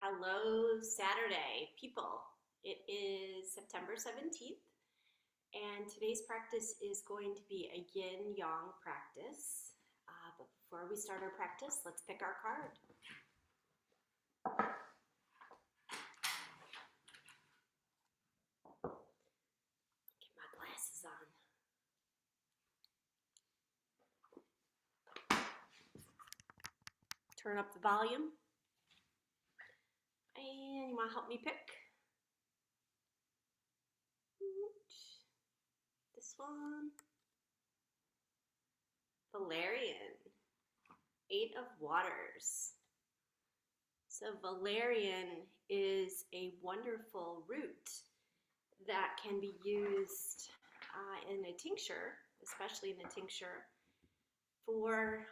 Hello, Saturday, people. It is September 17th, and today's practice is going to be a yin-yang practice. But before we start our practice, let's pick our card. Get my glasses on. Turn up the volume. And you want to help me pick? This one. Valerian. 8 of Waters. So valerian is a wonderful root that can be used in a tincture, especially in a tincture, for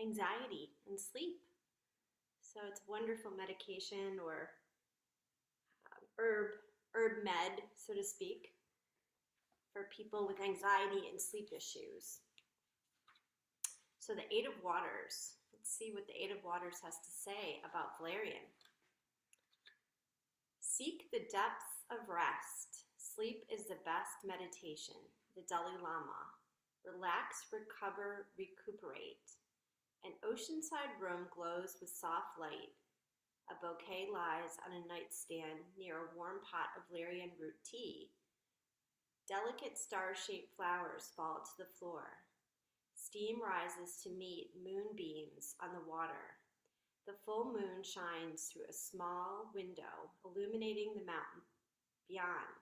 anxiety and sleep. So it's a wonderful medication or herb med, so to speak, for people with anxiety and sleep issues. So the 8 of Waters, let's see what the 8 of Waters has to say about valerian. Seek the depths of rest. Sleep is the best meditation. The Dalai Lama. Relax, recover, recuperate. An oceanside room glows with soft light. A bouquet lies on a nightstand near a warm pot of valerian root tea. Delicate star-shaped flowers fall to the floor. Steam rises to meet moonbeams on the water. The full moon shines through a small window, illuminating the mountain beyond.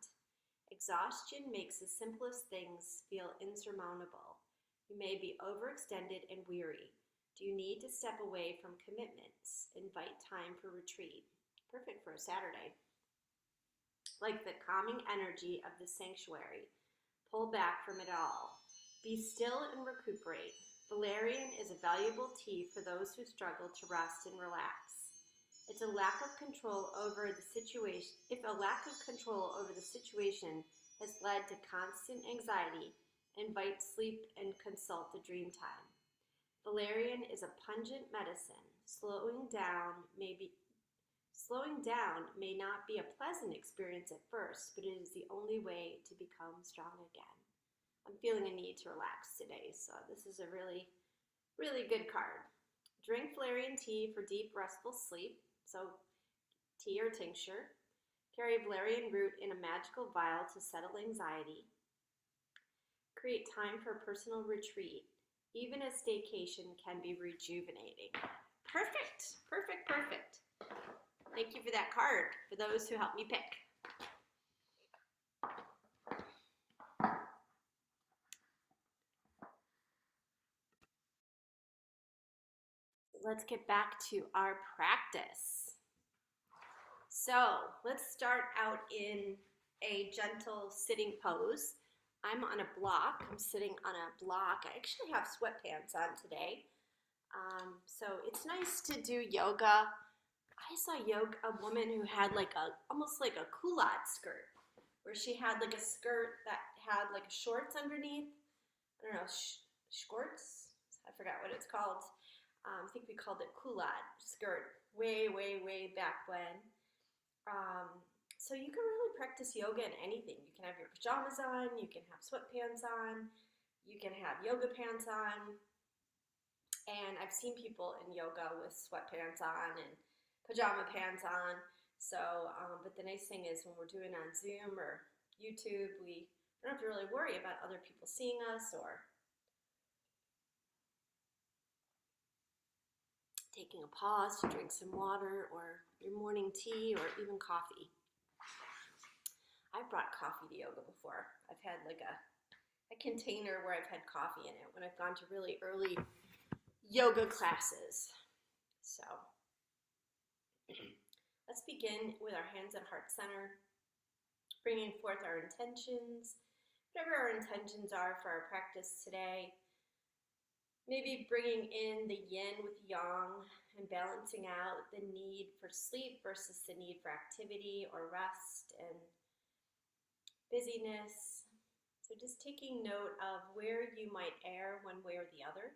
Exhaustion makes the simplest things feel insurmountable. You may be overextended and weary. Do you need to step away from commitments? Invite time for retreat. Perfect for a Saturday. Like the calming energy of the sanctuary, pull back from it all. Be still and recuperate. Valerian is a valuable tea for those who struggle to rest and relax. If a lack of control over the situation has led to constant anxiety, invite sleep and consult the dream time. Valerian is a pungent medicine. Slowing down may not be a pleasant experience at first, but it is the only way to become strong again. I'm feeling a need to relax today, so this is a really, really good card. Drink valerian tea for deep, restful sleep, so tea or tincture. Carry valerian root in a magical vial to settle anxiety. Create time for personal retreat. Even a staycation can be rejuvenating. Perfect, perfect, perfect. Thank you for that card, for those who helped me pick. Let's get back to our practice. So let's start out in a gentle sitting pose. I'm on a block. I'm sitting on a block. I actually have sweatpants on today. So it's nice to do yoga. I saw a woman who had almost like a culotte skirt, where she had like a skirt that had like shorts underneath. I don't know, shorts? I forgot what it's called. I think we called it culotte skirt way, way, way back when. So you can really practice yoga in anything. You can have your pajamas on, you can have sweatpants on, you can have yoga pants on. And I've seen people in yoga with sweatpants on and pajama pants on. So, but the nice thing is when we're doing on Zoom or YouTube, we don't have to really worry about other people seeing us or taking a pause to drink some water or your morning tea or even coffee. I've brought coffee to yoga before. I've had like a container where I've had coffee in it when I've gone to really early yoga classes. So let's begin with our hands at heart center, bringing forth our intentions, whatever our intentions are for our practice today. Maybe bringing in the yin with yang and balancing out the need for sleep versus the need for activity or rest and busyness. So just taking note of where you might err one way or the other.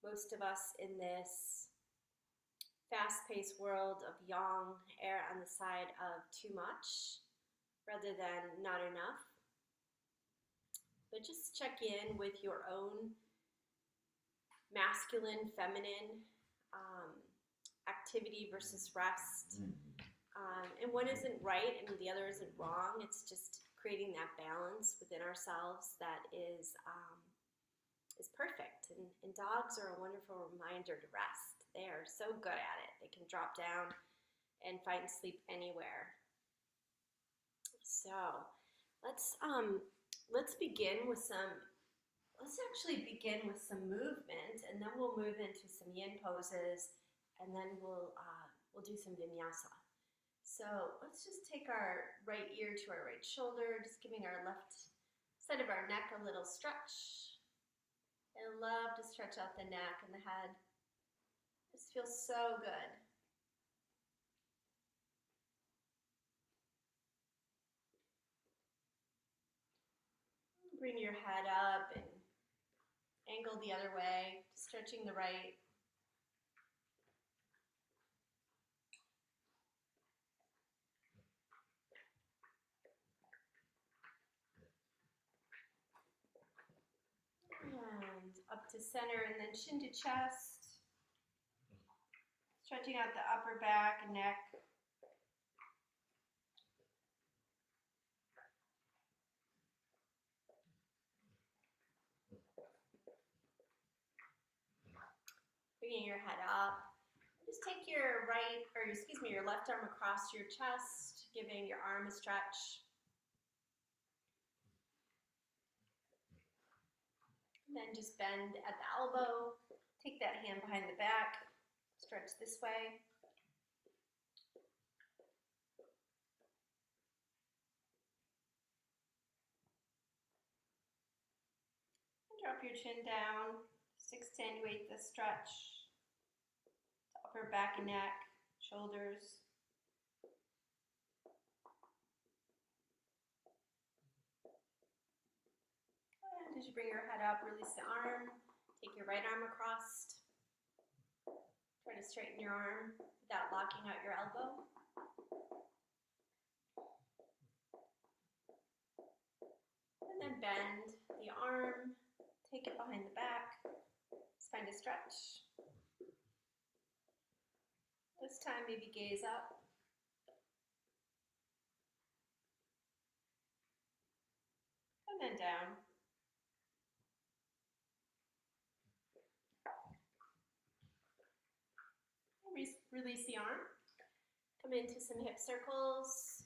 Most of us in this fast-paced world of yang, err on the side of too much rather than not enough. But just check in with your own masculine, feminine activity versus rest. And one isn't right and the other isn't wrong. It's just creating that balance within ourselves that is perfect. And dogs are a wonderful reminder to rest. They are so good at it. They can drop down and find sleep anywhere. So let's begin with some. Let's actually begin with some movement, and then we'll move into some yin poses, and then we'll do some vinyasa. So let's just take our right ear to our right shoulder, just giving our left side of our neck a little stretch. I love to stretch out the neck and the head. This feels so good. Bring your head up and angle the other way, stretching the right. And up to center, and then chin to chest. Stretching out the upper back and neck. Bringing your head up. Just take your your left arm across your chest, giving your arm a stretch. And then just bend at the elbow. Take that hand behind the back. Stretch this way. And drop your chin down. Just extenuate the stretch. The upper back and neck, shoulders. And as you bring your head up, release the arm. Take your right arm across. Try to straighten your arm without locking out your elbow. And then bend the arm. Take it behind the back. Just find a stretch. This time, maybe gaze up. And then down. Release the arm. Come into some hip circles.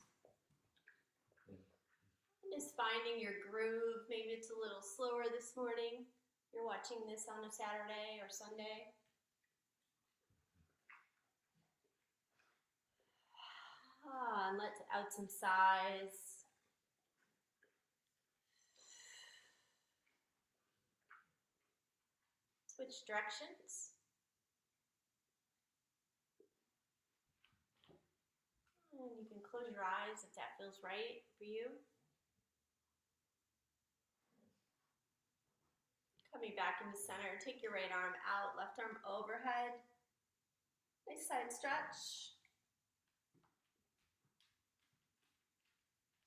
And just finding your groove. Maybe it's a little slower this morning. You're watching this on a Saturday or Sunday. And let out some sighs. Switch directions. And you can close your eyes if that feels right for you. Coming back into center, take your right arm out, left arm overhead. Nice side stretch.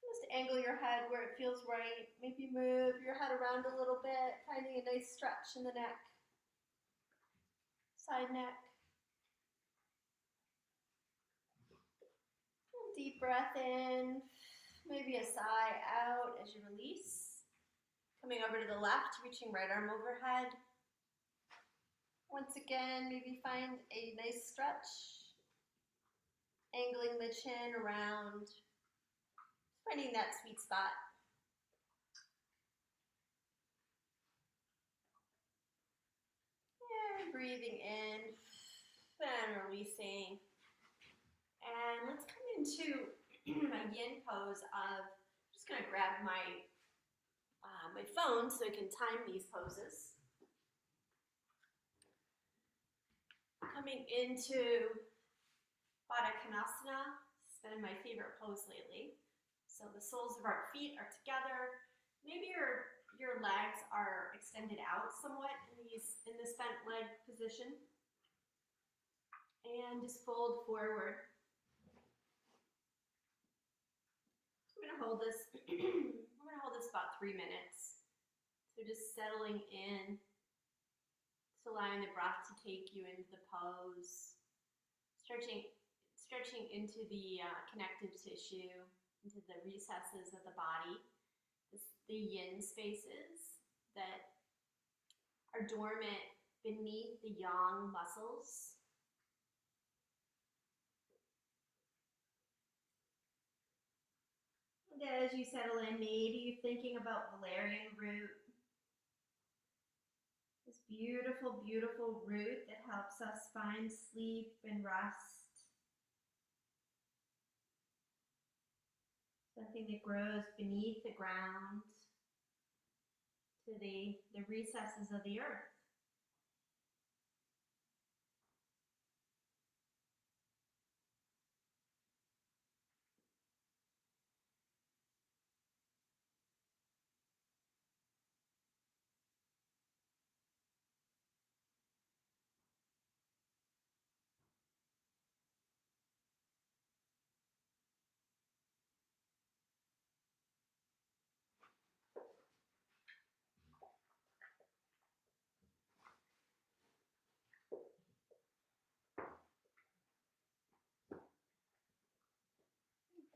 Just angle your head where it feels right. Maybe move your head around a little bit, finding a nice stretch in the neck. Side neck. Deep breath in, maybe a sigh out as you release. Coming over to the left, reaching right arm overhead. Once again, maybe find a nice stretch. Angling the chin around, finding that sweet spot. And breathing in and releasing. And let's come into my yin pose of, I'm just going to grab my phone so I can time these poses. Coming into Baddha Konasana. It's been my favorite pose lately. So the soles of our feet are together. Maybe your legs are extended out somewhat in this bent leg position. And just fold forward. We're gonna hold this, we're gonna hold this about 3 minutes. So just settling in, just allowing the breath to take you into the pose, stretching into the connective tissue, into the recesses of the body, the yin spaces that are dormant beneath the yang muscles. And as you settle in, maybe you're thinking about valerian root, this beautiful, beautiful root that helps us find sleep and rest. Something that grows beneath the ground to the recesses of the earth.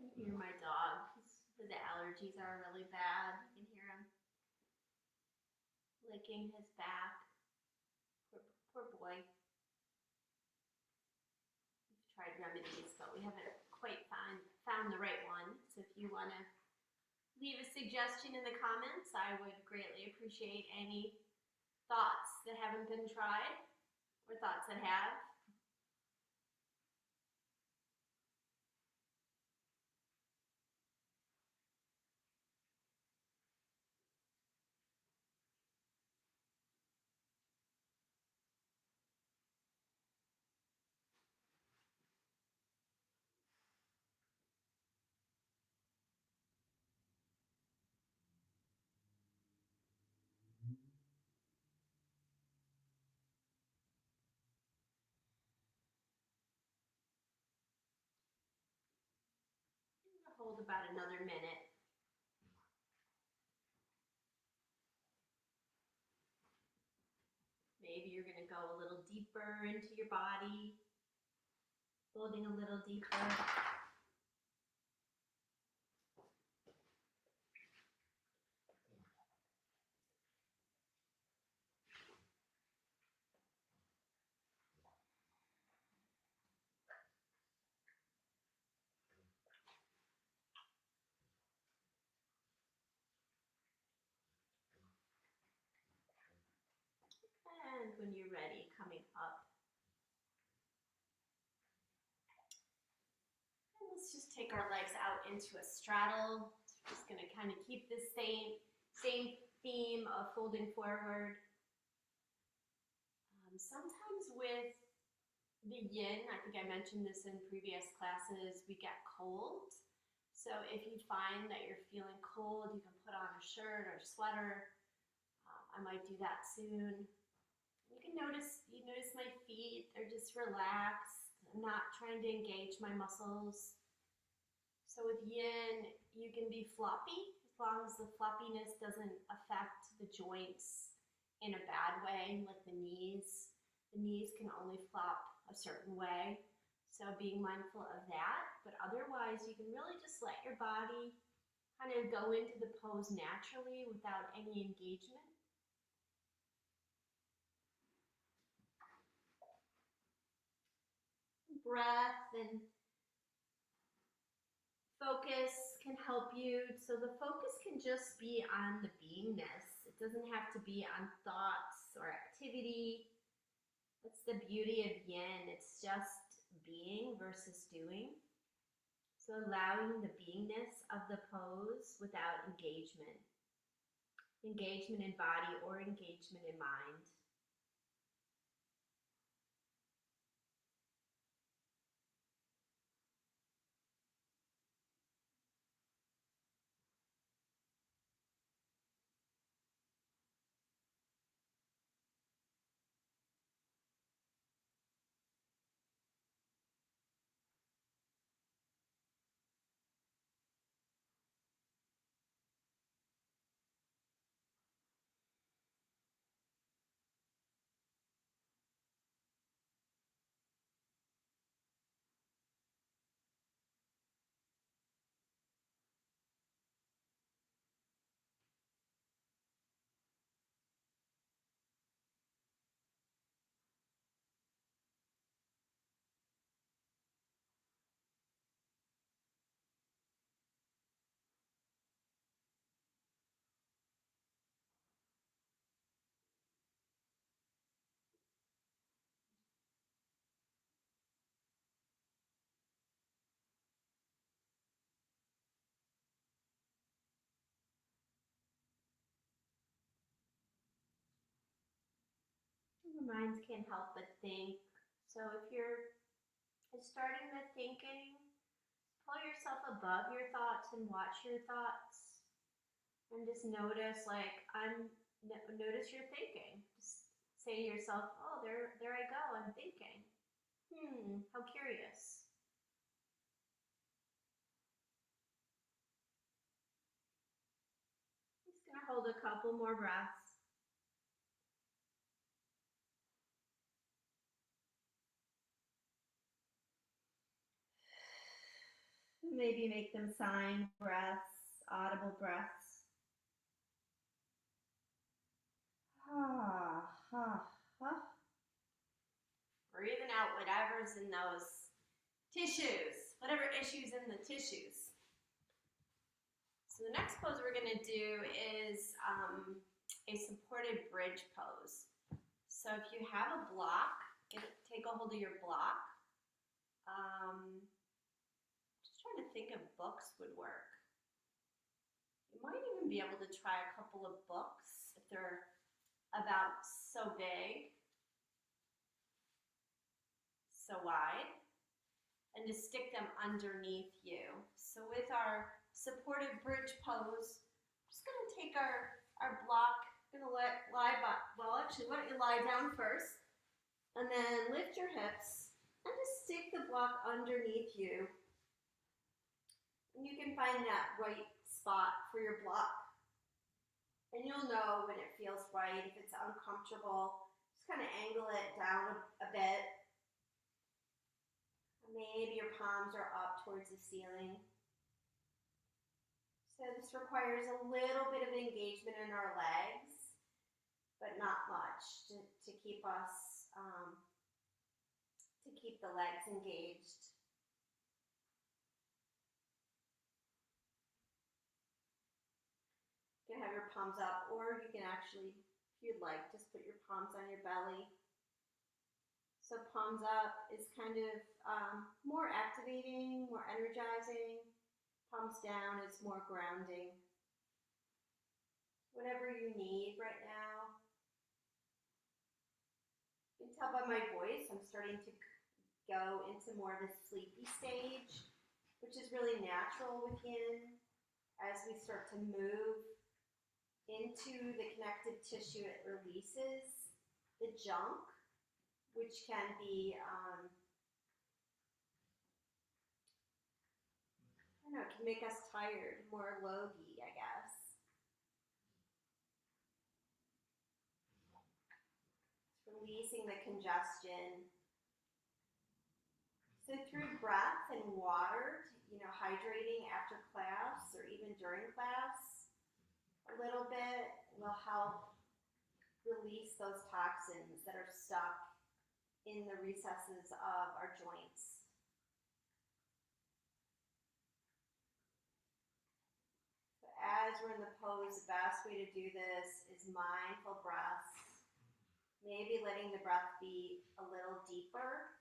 I can hear my dog. His allergies are really bad. You can hear him licking his back. Poor boy. We've tried remedies, but we haven't quite found the right one. So if you want to leave a suggestion in the comments, I would greatly appreciate any thoughts that haven't been tried or thoughts that have. Hold about another minute. Maybe you're going to go a little deeper into your body, folding a little deeper. And when you're ready, coming up. And let's just take our legs out into a straddle. We're just going to kind of keep this same theme of folding forward. Sometimes with the yin, I think I mentioned this in previous classes, we get cold. So if you find that you're feeling cold, you can put on a shirt or sweater. I might do that soon. You can notice my feet, they're just relaxed. I'm not trying to engage my muscles. So with yin, you can be floppy as long as the floppiness doesn't affect the joints in a bad way, like the knees. The knees can only flop a certain way. So being mindful of that, but otherwise you can really just let your body kind of go into the pose naturally without any engagement. Breath and focus can help you. So the focus can just be on the beingness. It doesn't have to be on thoughts or activity. That's the beauty of yin. It's just being versus doing. So allowing the beingness of the pose without engagement. Engagement in body or engagement in mind. Our minds can't help but think. So if you're starting the thinking, pull yourself above your thoughts and watch your thoughts. And just notice, notice your thinking. Just say to yourself, oh, there I go, I'm thinking. How curious. Just gonna hold a couple more breaths. Maybe make them sign breaths, audible breaths. Breathing out whatever's in those tissues, whatever issues in the tissues. So the next pose we're going to do is a supported bridge pose. So if you have a block, take a hold of your block. Just trying to think if books would work. You might even be able to try a couple of books if they're about so big, so wide, and just stick them underneath you. So with our supported bridge pose, I'm just going to take our block, going to let actually why don't you lie down first, and then lift your hips and just stick the block underneath you. And you can find that right spot for your block. And you'll know when it feels right, if it's uncomfortable. Just kind of angle it down a bit. Maybe your palms are up towards the ceiling. So this requires a little bit of engagement in our legs, but not much to keep us, to keep the legs engaged. You can have your palms up, or you can actually, if you'd like, just put your palms on your belly. So palms up is kind of more activating, more energizing. Palms down is more grounding. Whatever you need right now. You can tell by my voice, I'm starting to go into more of a sleepy stage, which is really natural with yin. As we start to move into the connective tissue, it releases the junk, which can be, it can make us tired, more logy, I guess. It's releasing the congestion. So through breath and water, hydrating after class or even during class, a little bit will help release those toxins that are stuck in the recesses of our joints. So as we're in the pose, the best way to do this is mindful breaths. Maybe letting the breath be a little deeper.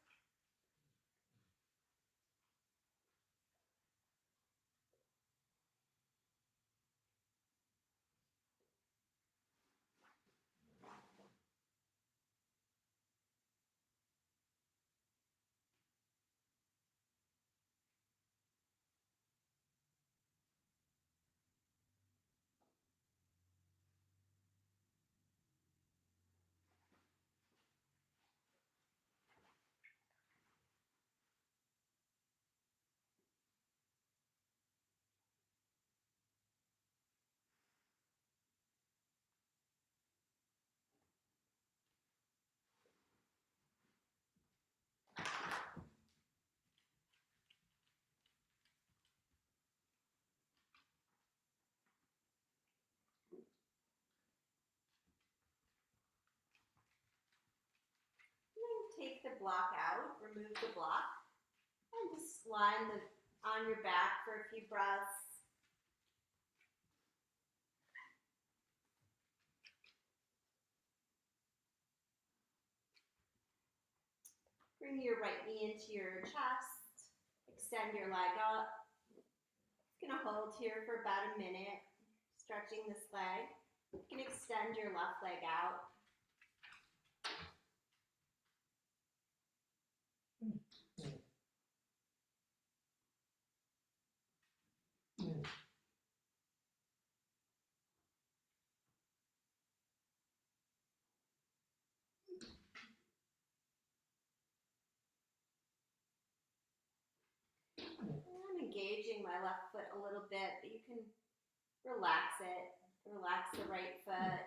Take the block out, remove the block, and just lie on your back for a few breaths. Bring your right knee into your chest, extend your leg up. It's going to hold here for about a minute, stretching this leg. You can extend your left leg out. I'm engaging my left foot a little bit, but you can relax it. Relax the right foot.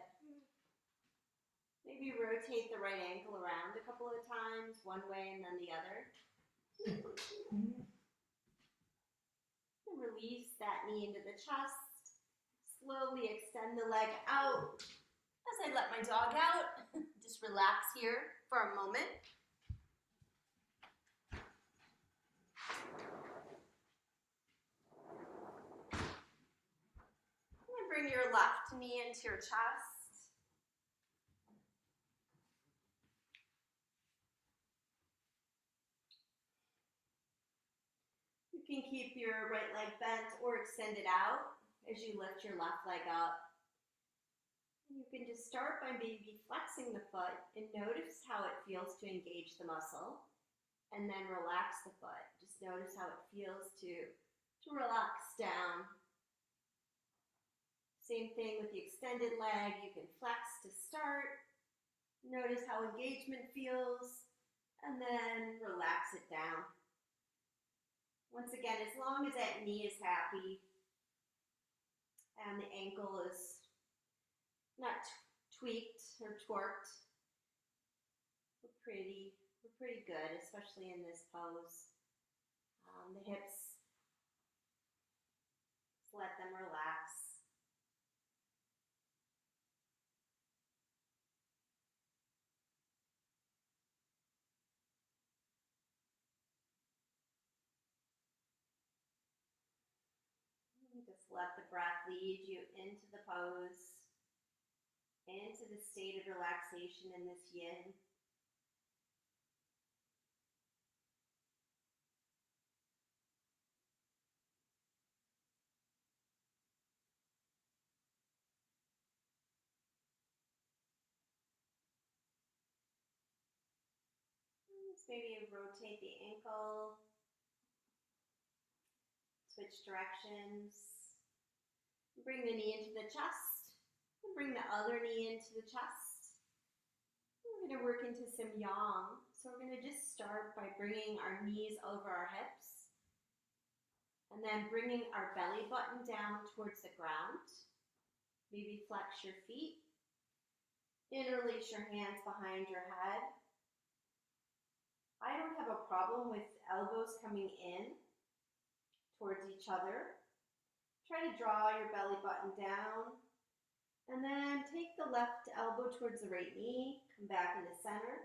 Maybe rotate the right ankle around a couple of times, one way and then the other. And release that knee into the chest. Slowly extend the leg out. As I let my dog out, just relax here for a moment. And bring your left knee into your chest. You can keep your right leg bent or extend it out as you lift your left leg up. You can just start by maybe flexing the foot and notice how it feels to engage the muscle, and then relax the foot. Just notice how it feels to relax down. Same thing with the extended leg. You can flex to start. Notice how engagement feels, and then relax it down. Once again, as long as that knee is happy and the ankle is not tweaked or torqued, we're pretty good, especially in this pose. The hips, just let them relax. Just let the breath lead you into the pose, into the state of relaxation in this yin. Just maybe rotate the ankle, switch directions. Bring the knee into the chest, and bring the other knee into the chest. We're going to work into some yang. So we're going to just start by bringing our knees over our hips, and then bringing our belly button down towards the ground. Maybe flex your feet. Interlace your hands behind your head. I don't have a problem with elbows coming in towards each other. Try to draw your belly button down, and then take the left elbow towards the right knee, come back into center,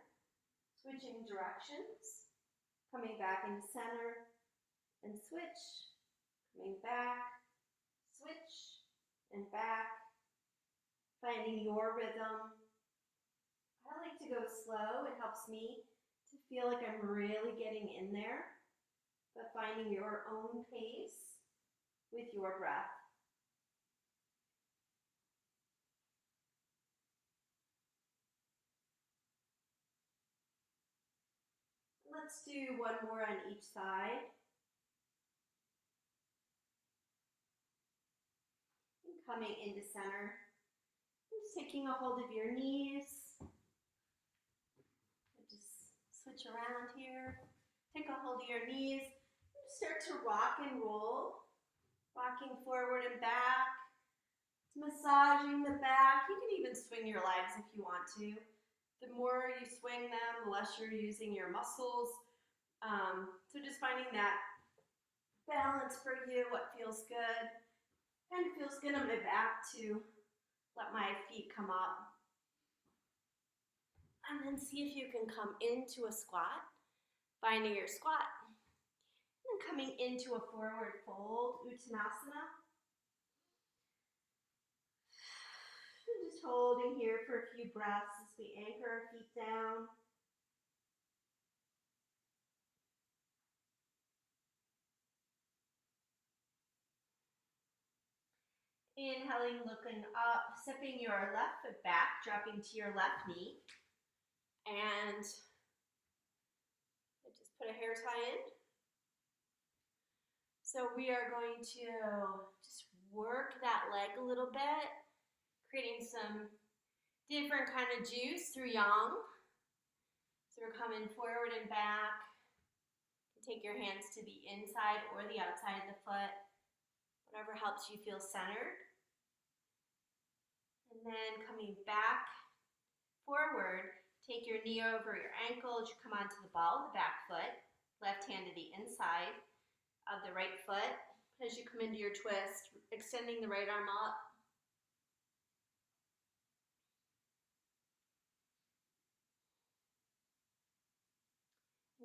switching directions, coming back into center, and switch, coming back, switch, and back, finding your rhythm. I like to go slow. It helps me to feel like I'm really getting in there, but finding your own pace with your breath. Let's do one more on each side. And coming into center, just taking a hold of your knees. Just switch around here. Take a hold of your knees. Start to rock and roll. Rocking forward and back, massaging the back. You can even swing your legs if you want to. The more you swing them, the less you're using your muscles. So just finding that balance for you, what feels good. Kind of feels good on my back to let my feet come up. And then see if you can come into a squat, finding your squat. And coming into a forward fold, Uttanasana. And just holding here for a few breaths as we anchor our feet down. Inhaling, looking up, stepping your left foot back, dropping to your left knee. And I just put a hair tie in. So we are going to just work that leg a little bit, creating some different kind of juice through yang. So we're coming forward and back. Take your hands to the inside or the outside of the foot, whatever helps you feel centered. And then coming back forward, take your knee over your ankle as you come onto the ball of the back foot, left hand to the inside of the right foot. As you come into your twist, extending the right arm up.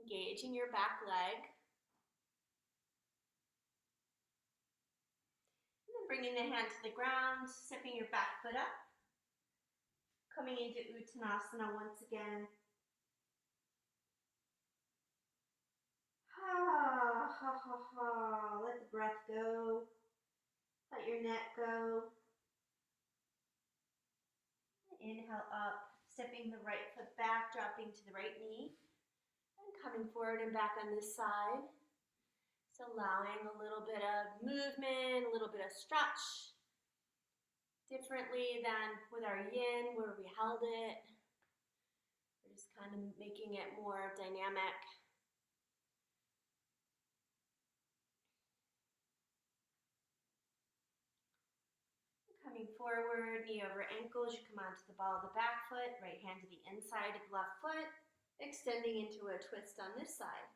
Engaging your back leg. And then bringing the hand to the ground, stepping your back foot up. Coming into Uttanasana once again. Ha, ha, ha, ha. Let the breath go. Let your neck go. Inhale up, stepping the right foot back, dropping to the right knee. Coming forward and back on this side. So allowing a little bit of movement, a little bit of stretch. Differently than with our yin where we held it. We're just kind of making it more dynamic. Coming forward, knee over ankle as you come onto the ball of the back foot, right hand to the inside of the left foot. Extending into a twist on this side.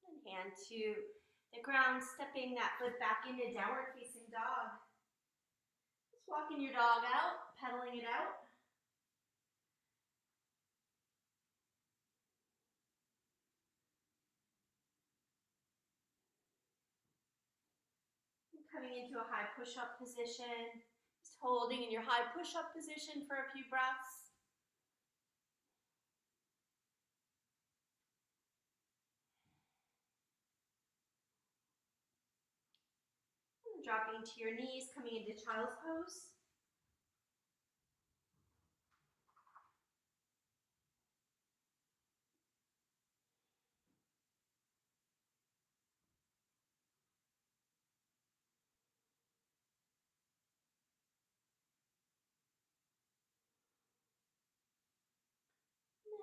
And hand to the ground, stepping that foot back into downward facing dog. Just walking your dog out, pedaling it out. Coming into a high push-up position, just holding in your high push-up position for a few breaths. And dropping to your knees, coming into child's pose.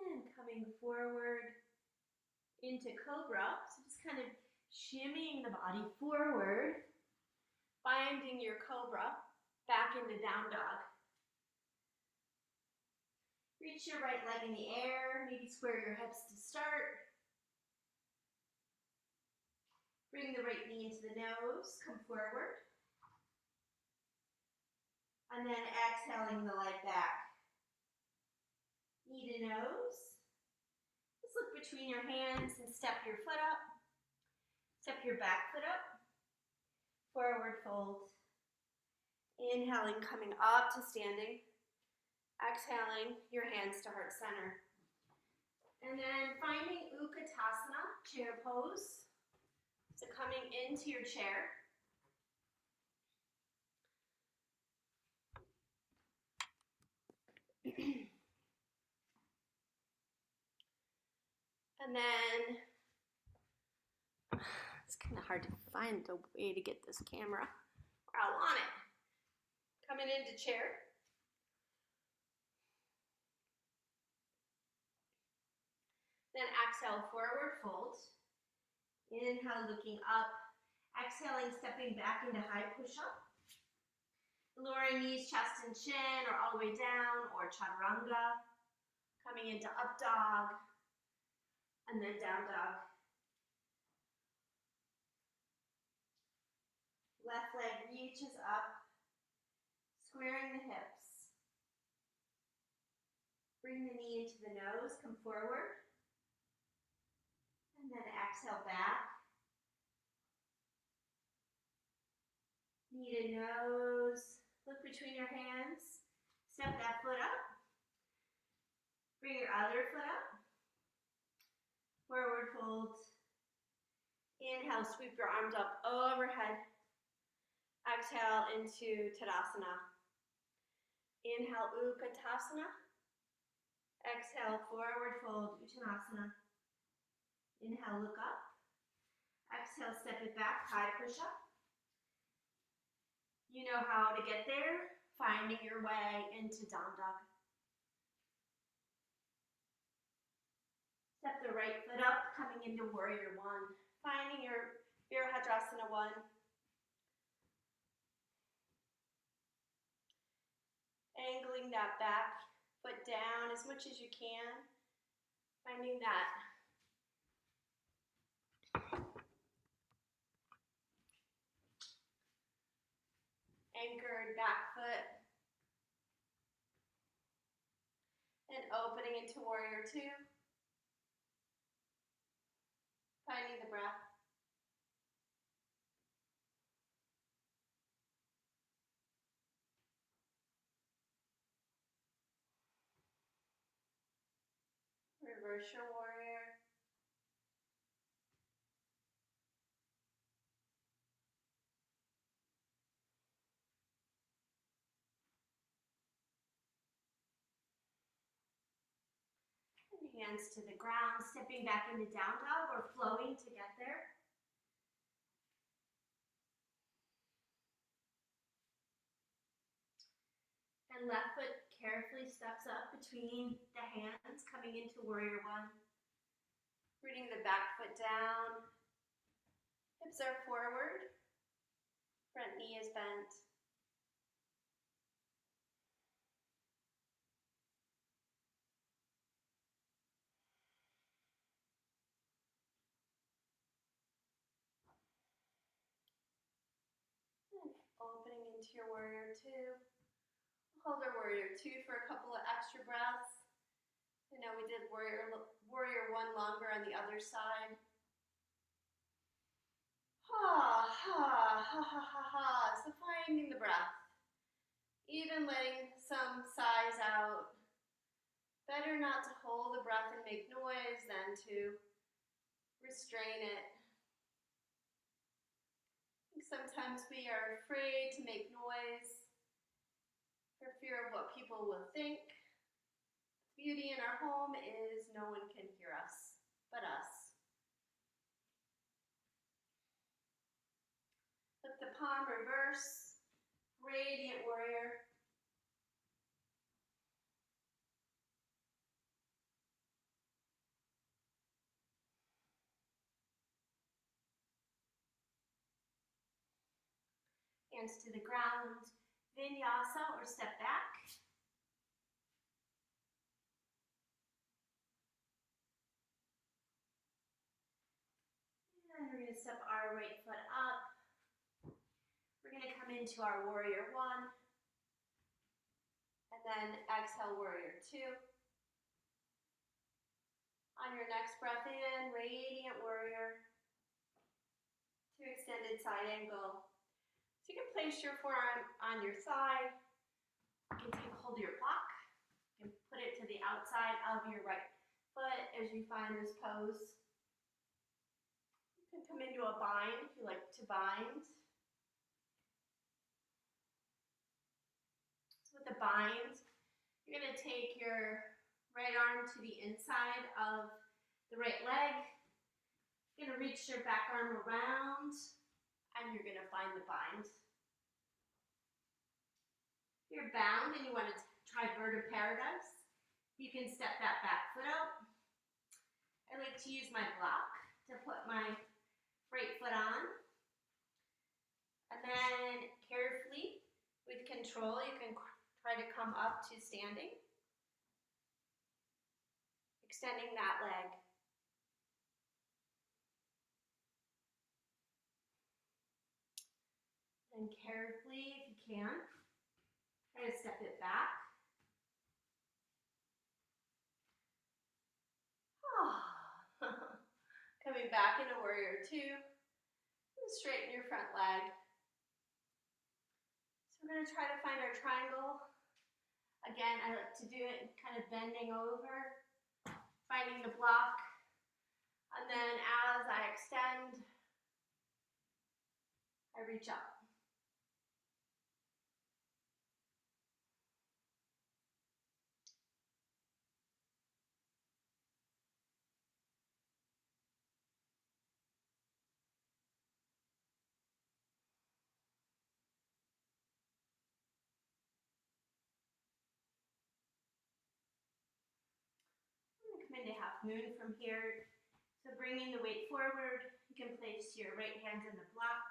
And coming forward into cobra, so just kind of shimmying the body forward, finding your cobra, back into down dog. Reach your right leg in the air, maybe square your hips to start. Bring the right knee into the nose, come forward. And then exhaling the leg back. Knee to nose. Just look between your hands and step your foot up. Step your back foot up. Forward fold. Inhaling, coming up to standing. Exhaling, your hands to heart center. And then finding Uttanasana, chair pose. So coming into your chair. And then, it's kind of hard to find a way to get this camera where I want it. Coming into chair. Then exhale, forward fold. Inhale, looking up. Exhaling, stepping back into high push-up. Lowering knees, chest and chin, or all the way down, or chaturanga. Coming into up dog, and then down dog. Left leg reaches up, squaring the hips. Bring the knee into the nose, come forward. And then exhale back. Knee to nose, look between your hands. Step that foot up. Bring your other foot up. Forward fold. Inhale, sweep your arms up overhead. Exhale into Tadasana. Inhale, Utkatasana. Exhale, forward fold, Uttanasana. Inhale, look up. Exhale, step it back, high push-up. You know how to get there, finding your way into down dog. Step the right foot up, coming into warrior one. Finding your Virabhadrasana one. Angling that back foot down as much as you can. Finding that anchored back foot. And opening into warrior two. Finding the breath. Reverse your warrior. And hands to the ground, stepping back into down dog or flowing to get there. And left foot carefully steps up between the hands, coming into warrior one. Rooting the back foot down. Hips are forward. Front knee is bent. And opening into your warrior two. Hold our warrior two for a couple of extra breaths. I know we did warrior one longer on the other side. Ha, ha, ha, ha, ha, ha. So finding the breath. Even letting some sighs out. Better not to hold the breath and make noise than to restrain it. Sometimes we are afraid to make noise for fear of what people will think. The beauty in our home is no one can hear us but us. Flip the palm, reverse, radiant warrior. Hands to the ground, vinyasa or step back. And we're going to step our right foot up. We're going to come into our warrior one. And then exhale, warrior two. On your next breath in, radiant warrior. To extended side angle. So you can place your forearm on your thigh. You can take a hold of your block. You can put it to the outside of your right foot as you find this pose. You can come into a bind if you like to bind. So with the bind, you're going to take your right arm to the inside of the right leg. You're going to reach your back arm around, and you're going to find the bind. If you're bound and you want to try bird of paradise, you can step that back foot out. I like to use my block to put my right foot on. And then carefully, with control, you can try to come up to standing. Extending that leg. And carefully, if you can, try to step it back. Coming back into warrior two. And straighten your front leg. So we're going to try to find our triangle. Again, I like to do it kind of bending over, finding the block. And then as I extend, I reach up. moon from here. So bringing the weight forward, you can place your right hand in the block,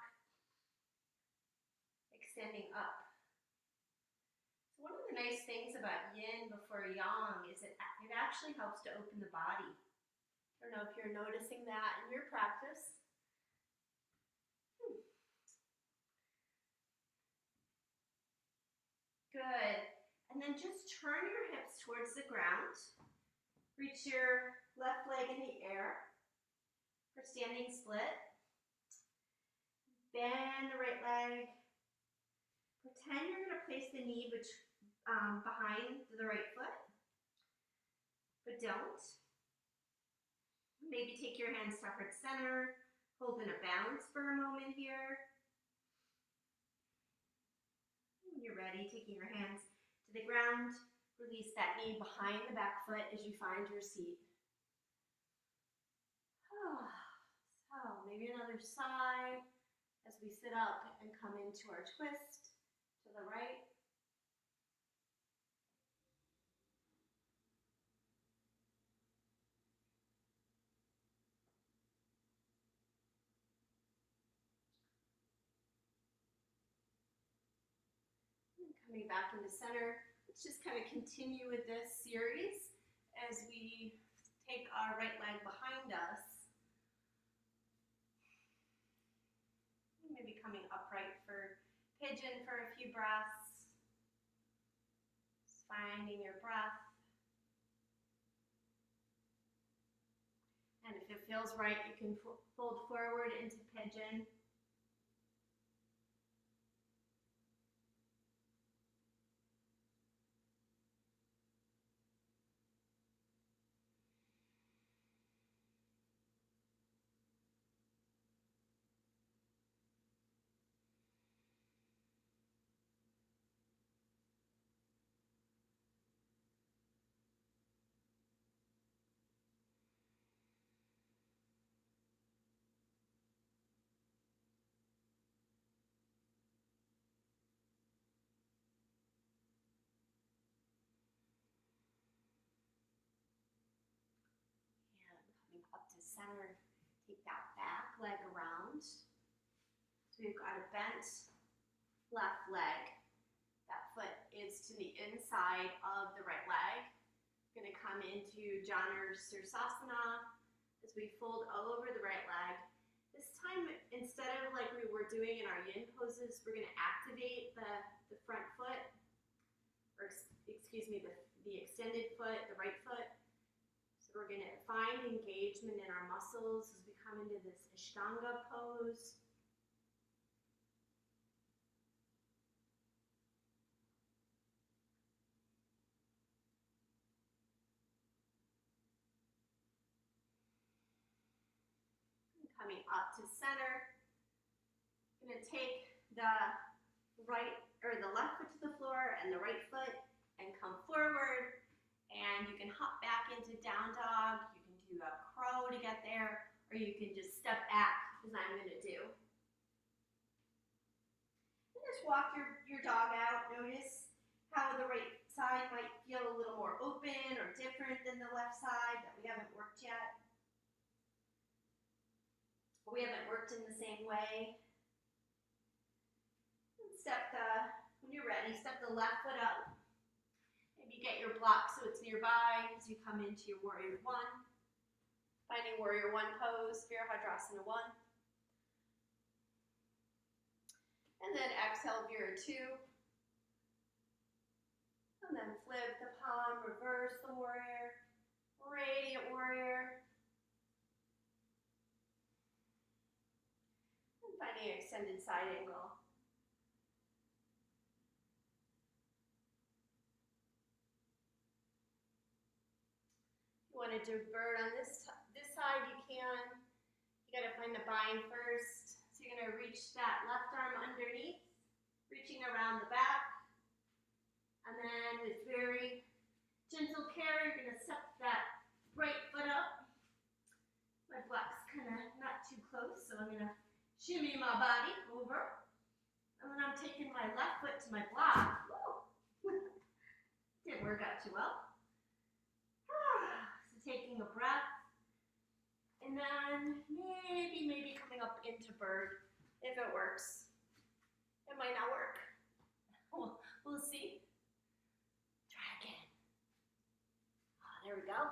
extending up. So one of the nice things about yin before yang is it actually helps to open the body. I don't know if you're noticing that in your practice. Good. And then just turn your hips towards the ground. Reach your left leg in the air for standing split. Bend the right leg. Pretend you're going to place the knee behind the right foot, but don't. Maybe take your hands to heart center, hold in a balance for a moment here. When you're ready, taking your hands to the ground, release that knee behind the back foot as you find your seat. So maybe another sigh as we sit up and come into our twist to the right. Coming back into center, let's just kind of continue with this series as we take our right leg behind us. Maybe coming upright for pigeon for a few breaths. Just finding your breath. And if it feels right, you can fold forward into pigeon. Up to center, take that back leg around. So we've got a bent left leg. That foot is to the inside of the right leg. We're going to come into Janu Sirsasana as we fold all over the right leg. This time, instead of like we were doing in our yin poses, we're going to activate the front foot, or excuse me, the extended foot, the right foot. We're going to find engagement in our muscles as we come into this Ashtanga pose. And coming up to center. I'm going to take the left foot to the floor and the right foot and come forward. And you can hop back into down dog, you can do a crow to get there, or you can just step back, as I'm going to do. And just walk your dog out. Notice how the right side might feel a little more open or different than the left side that we haven't worked yet. We haven't worked in the same way. And when you're ready, step the left foot up. Maybe get your block so it's nearby as you come into your Warrior One. Finding Warrior One pose, Virabhadrasana 1. And then exhale, Vira 2. And then flip the palm, reverse the warrior, radiant warrior. And finding an extended side angle. You want to do bird on this side, you can. You got to find the bind first. So you're going to reach that left arm underneath, reaching around the back. And then with very gentle care, you're going to step that right foot up. My block's kind of not too close, so I'm going to shimmy my body over. And then I'm taking my left foot to my block. Woo! Didn't work out too well. So taking a breath, and then maybe coming up into bird if it works. It might not work. We'll see. Try again. There we go.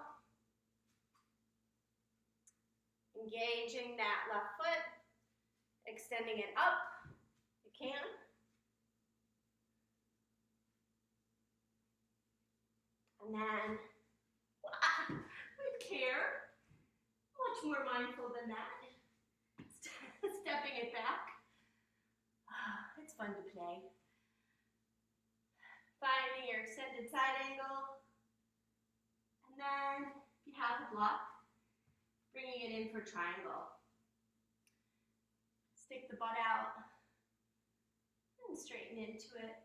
Engaging that left foot, extending it up. You can. And then, with care, much more mindful than that, stepping it back. It's fun to play. Finding your extended side angle. And then, if you have the block, bringing it in for triangle. Stick the butt out and straighten into it.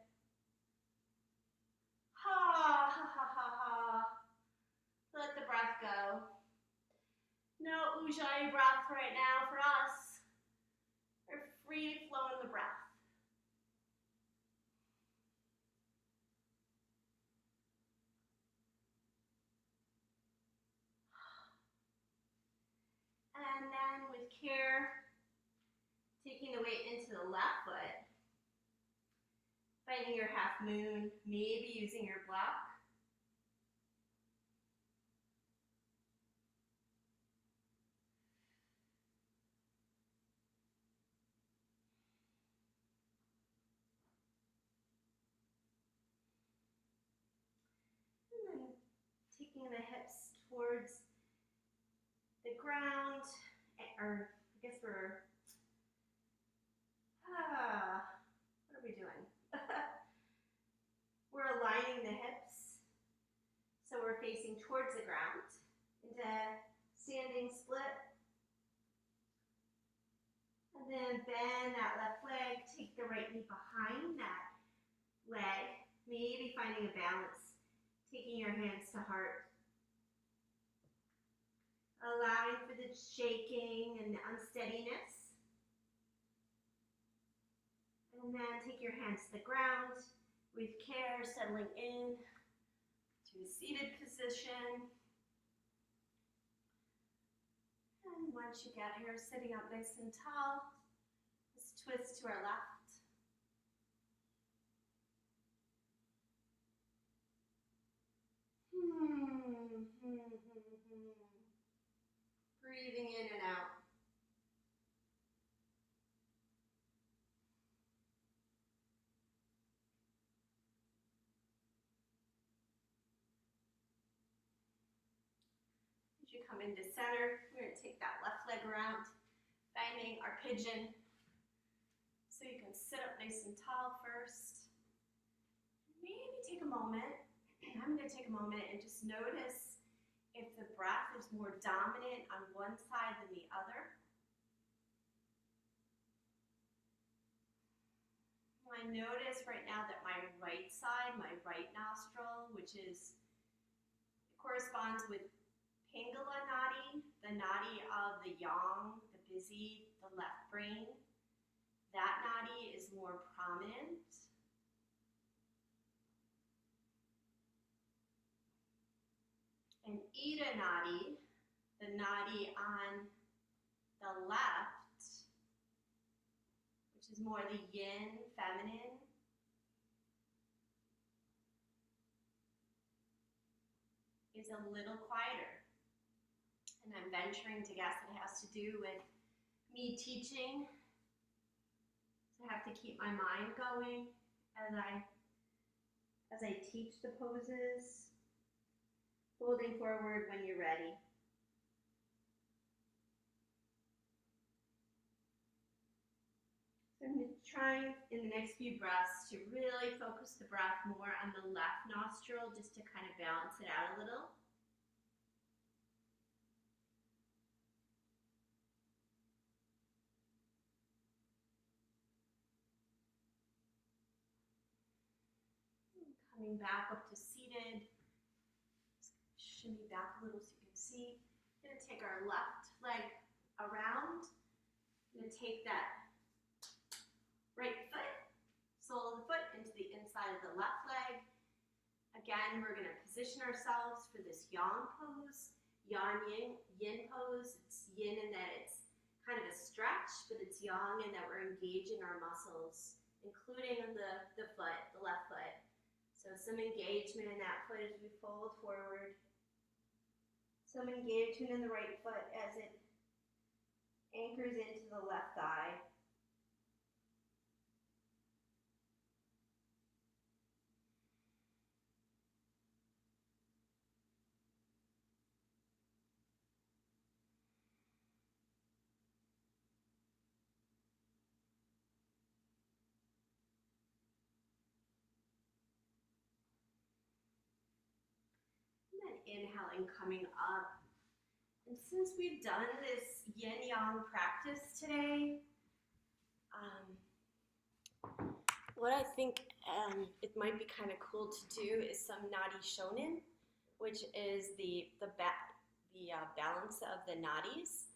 Ha, ha, ha, ha, ha. Let the breath go. No ujjayi breath right now for us. We're free flowing the breath. And then with care, taking the weight into the left foot, finding your half moon, maybe using your block. And then taking the hips towards the ground, or I guess we're, what are we doing? We're aligning the hips, so we're facing towards the ground, into standing split. And then bend that left leg, take the right knee behind that leg, maybe finding a balance, taking your hands to heart. Allowing for the shaking and the unsteadiness. And then take your hands to the ground with care, settling in to a seated position. And once you get here, sitting up nice and tall, let's twist to our left. Breathing in and out. As you come into center, we're going to take that left leg around, finding our pigeon. So you can sit up nice and tall first. Maybe take a moment. I'm going to take a moment and just notice if the breath is more dominant on one side than the other. I notice right now that my right side, my right nostril, which corresponds with Pingala nadi, the nadi of the yang, the busy, the left brain, that nadi is more prominent. And Ida nadi, the nadi on the left, which is more the yin, feminine, is a little quieter. And I'm venturing to guess it has to do with me teaching. So I have to keep my mind going as I teach the poses. Holding forward when you're ready. So I'm going to try in the next few breaths to really focus the breath more on the left nostril, just to kind of balance it out a little. Coming back up to seated. Shimmy back a little so you can see. We're going to take our left leg around. We're going to take that right foot, sole of the foot, into the inside of the left leg. Again, we're going to position ourselves for this yang pose, yin pose. It's yin in that it's kind of a stretch, but it's yang in that we're engaging our muscles, including the foot, the left foot. So some engagement in that foot as we fold forward. Some engagement in the right foot as it anchors into the left thigh. And then inhaling, coming up. And since we've done this yin-yang practice today, what I think it might be kind of cool to do is some nadi shonin, which is the balance of the nadis.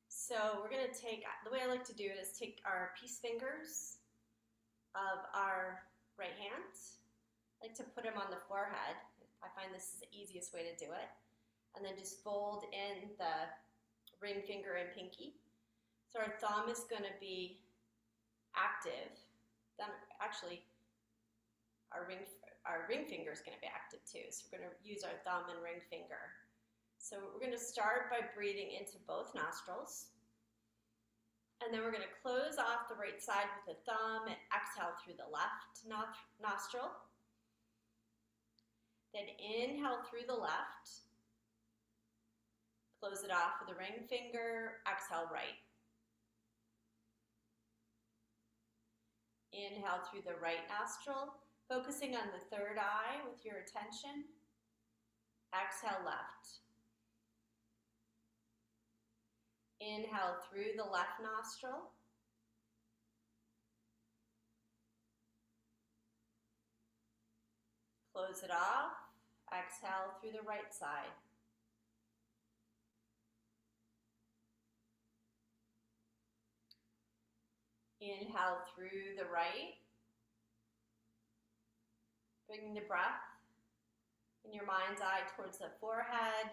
So we're going to take, the way I like to do it is take our peace fingers of our right hand. I like to put them on the forehead. I find this is the easiest way to do it. And then just fold in the ring finger and pinky. So our thumb is going to be active. Then actually, our ring finger is going to be active too. So we're going to use our thumb and ring finger. So we're going to start by breathing into both nostrils. And then we're going to close off the right side with the thumb and exhale through the left nostril. Then inhale through the left. Close it off with the ring finger, exhale right. Inhale through the right nostril, focusing on the third eye with your attention. Exhale left. Inhale through the left nostril. Close it off. Exhale through the right side. Inhale through the right. Bringing the breath in your mind's eye towards the forehead,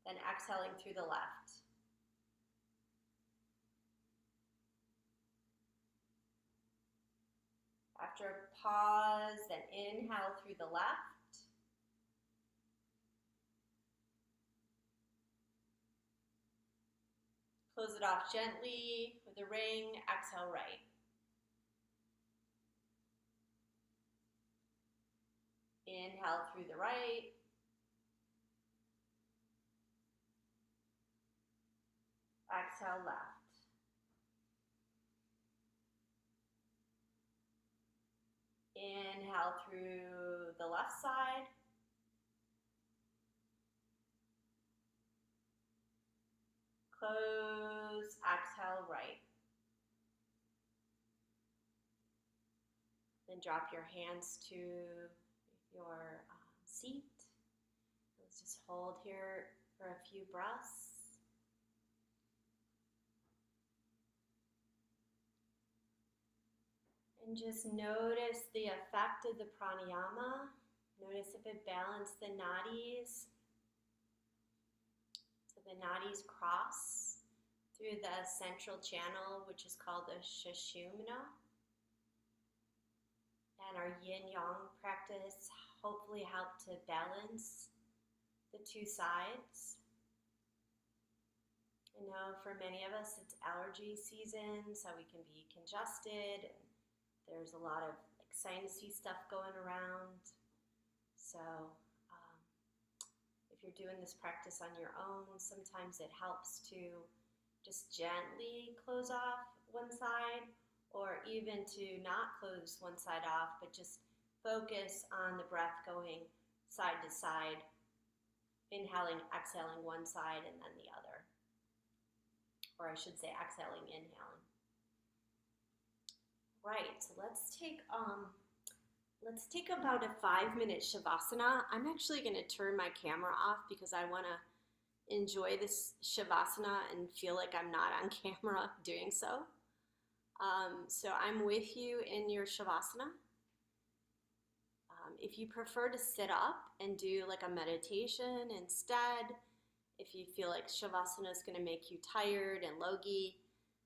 then exhaling through the left. After a pause, then inhale through the left. Close it off gently with a ring, exhale right. Inhale through the right. Exhale left. Inhale through the left side. Close, exhale right. Then drop your hands to your seat. Let's just hold here for a few breaths. And just notice the effect of the pranayama. Notice if it balanced the nadis. So the nadis cross through the central channel, which is called the Sushumna. And our yin-yang practice hopefully helped to balance the two sides. I know for many of us it's allergy season, so we can be congested. And there's a lot of like sinusy stuff going around. So if you're doing this practice on your own, sometimes it helps to just gently close off one side, or even to not close one side off, but just focus on the breath going side to side, inhaling, exhaling one side and then the other. Or I should say exhaling, inhaling. Right, so let's take about a 5-minute Shavasana. I'm actually going to turn my camera off because I want to enjoy this Shavasana and feel like I'm not on camera doing so. So I'm with you in your Shavasana. If you prefer to sit up and do like a meditation instead, if you feel like Shavasana is going to make you tired and logy.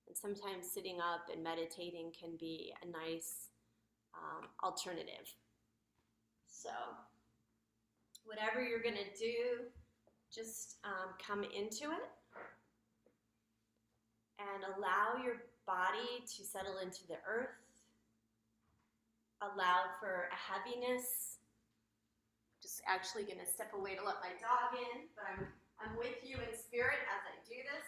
And sometimes sitting up and meditating can be a nice alternative. So whatever you're going to do, just come into it and allow your body to settle into the earth. Allow for a heaviness. Just actually going to step away to let my dog in, but I'm with you in spirit as I do this.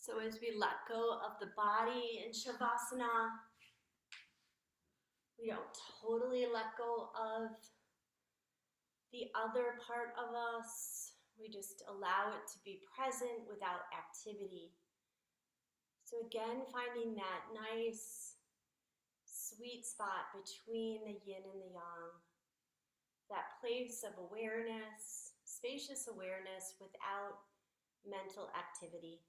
So as we let go of the body in Shavasana, we don't totally let go of the other part of us. We just allow it to be present without activity. So again, finding that nice, sweet spot between the yin and the yang, that place of awareness, spacious awareness without mental activity.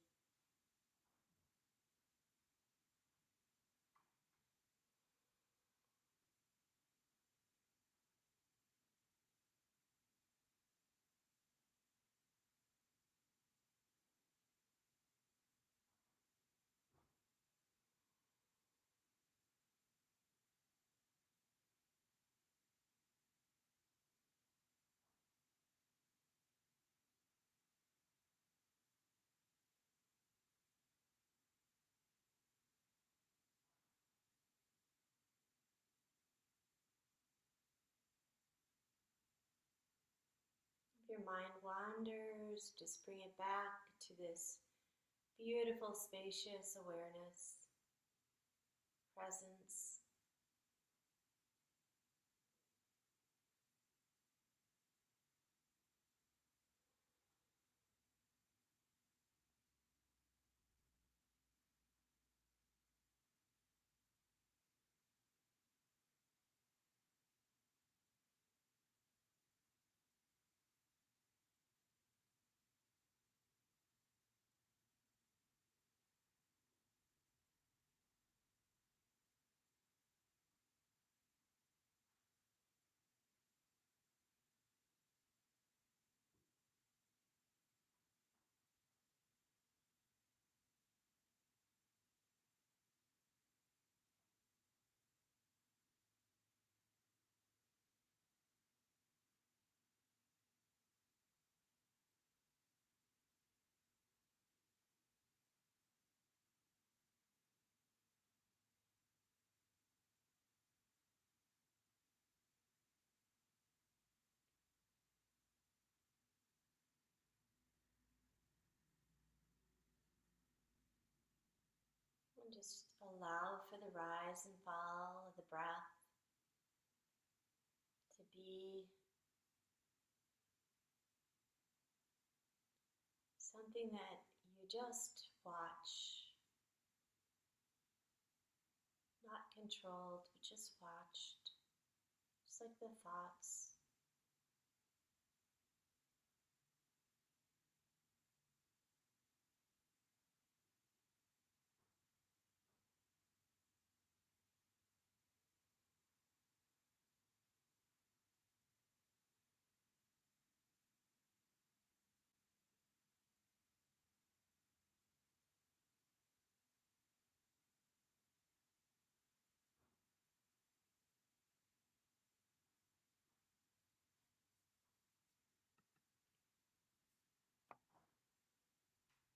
If your mind wanders, just bring it back to this beautiful, spacious awareness, presence. And just allow for the rise and fall of the breath to be something that you just watch, not controlled, but just watched, just like the thoughts.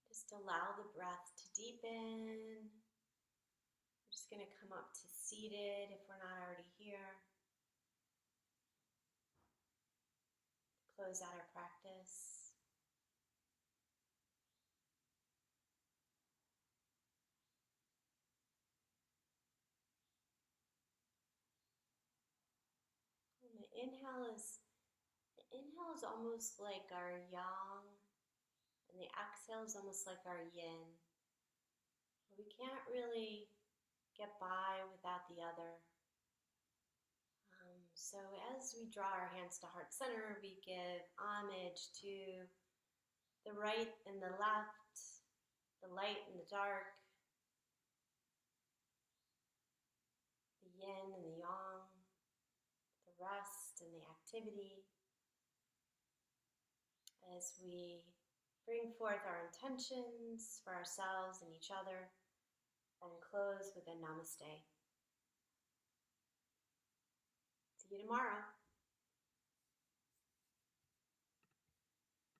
Just allow the breath to deepen. We're just going to come up to seated if we're not already here. Close out our practice. The inhale is almost like our yang, and the exhale is almost like our yin. We can't really get by without the other. So as we draw our hands to heart center, we give homage to the right and the left, the light and the dark, the yin and the yang, the rest and the activity, as we bring forth our intentions for ourselves and each other, and close with a namaste. See you tomorrow.